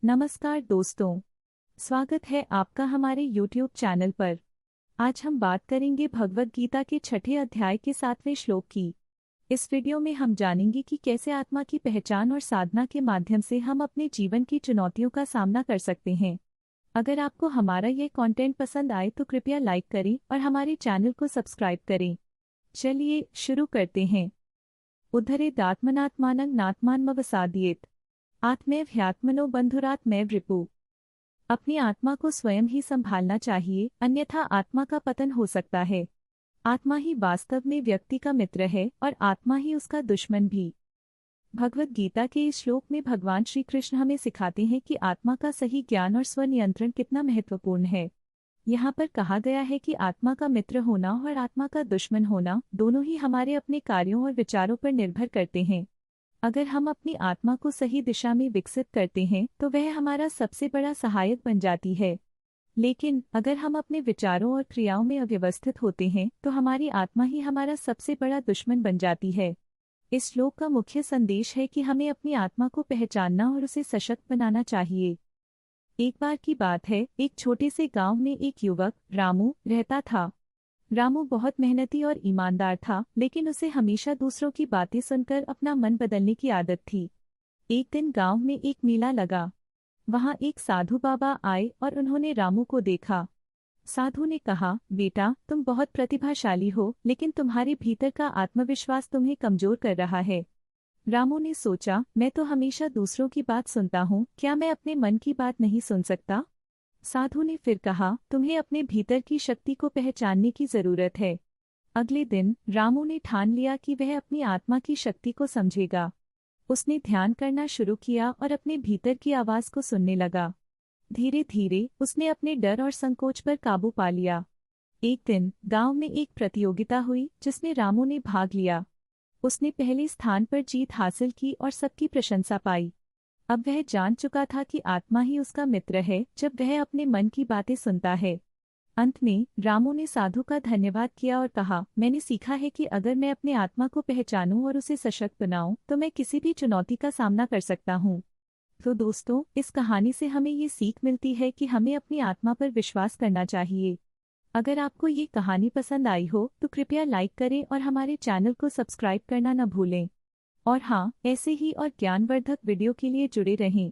नमस्कार दोस्तों, स्वागत है आपका हमारे YouTube चैनल पर। आज हम बात करेंगे भगवद गीता के 6ठे अध्याय के 7वें श्लोक की। इस वीडियो में हम जानेंगे कि कैसे आत्मा की पहचान और साधना के माध्यम से हम अपने जीवन की चुनौतियों का सामना कर सकते हैं। अगर आपको हमारा ये कंटेंट पसंद आए तो कृपया लाइक करें और हमारे चैनल को सब्सक्राइब करें। चलिए शुरू करते हैं। उद्धरेदात्मनात्मानं नात्मानमवसादयेत् आत्मैव ह्यात्मनो बंधुरात्मैव रिपु। अपनी आत्मा को स्वयं ही संभालना चाहिए, अन्यथा आत्मा का पतन हो सकता है। आत्मा ही वास्तव में व्यक्ति का मित्र है और आत्मा ही उसका दुश्मन भी। भगवद गीता के इस श्लोक में भगवान श्री कृष्ण हमें सिखाते हैं कि आत्मा का सही ज्ञान और स्वनियंत्रण कितना महत्वपूर्ण है। यहाँ पर कहा गया है कि आत्मा का मित्र होना और आत्मा का दुश्मन होना दोनों ही हमारे अपने कार्यों और विचारों पर निर्भर करते हैं। अगर हम अपनी आत्मा को सही दिशा में विकसित करते हैं तो वह हमारा सबसे बड़ा सहायक बन जाती है, लेकिन अगर हम अपने विचारों और क्रियाओं में अव्यवस्थित होते हैं तो हमारी आत्मा ही हमारा सबसे बड़ा दुश्मन बन जाती है। इस श्लोक का मुख्य संदेश है कि हमें अपनी आत्मा को पहचानना और उसे सशक्त बनाना चाहिए। एक बार की बात है, एक छोटे से गांव में एक युवक रामू रहता था। रामू बहुत मेहनती और ईमानदार था, लेकिन उसे हमेशा दूसरों की बातें सुनकर अपना मन बदलने की आदत थी। एक दिन गांव में एक मेला लगा। वहां एक साधु बाबा आए और उन्होंने रामू को देखा। साधु ने कहा, बेटा तुम बहुत प्रतिभाशाली हो, लेकिन तुम्हारे भीतर का आत्मविश्वास तुम्हें कमजोर कर रहा है। रामू ने सोचा, मैं तो हमेशा दूसरों की बात सुनता हूँ, क्या मैं अपने मन की बात नहीं सुन सकता? साधु ने फिर कहा, तुम्हें अपने भीतर की शक्ति को पहचानने की जरूरत है। अगले दिन रामू ने ठान लिया कि वह अपनी आत्मा की शक्ति को समझेगा। उसने ध्यान करना शुरू किया और अपने भीतर की आवाज को सुनने लगा। धीरे धीरे उसने अपने डर और संकोच पर काबू पा लिया। एक दिन गांव में एक प्रतियोगिता हुई जिसमें रामू ने भाग लिया। उसने पहले स्थान पर जीत हासिल की और सबकी प्रशंसा पाई। अब वह जान चुका था कि आत्मा ही उसका मित्र है जब वह अपने मन की बातें सुनता है। अंत में रामू ने साधु का धन्यवाद किया और कहा, मैंने सीखा है कि अगर मैं अपने आत्मा को पहचानूं और उसे सशक्त बनाऊं तो मैं किसी भी चुनौती का सामना कर सकता हूं। तो दोस्तों, इस कहानी से हमें ये सीख मिलती है कि हमें अपनी आत्मा पर विश्वास करना चाहिए। अगर आपको ये कहानी पसंद आई हो तो कृपया लाइक करें और हमारे चैनल को सब्सक्राइब करना न भूलें। और हाँ, ऐसे ही और ज्ञानवर्धक वीडियो के लिए जुड़े रहें।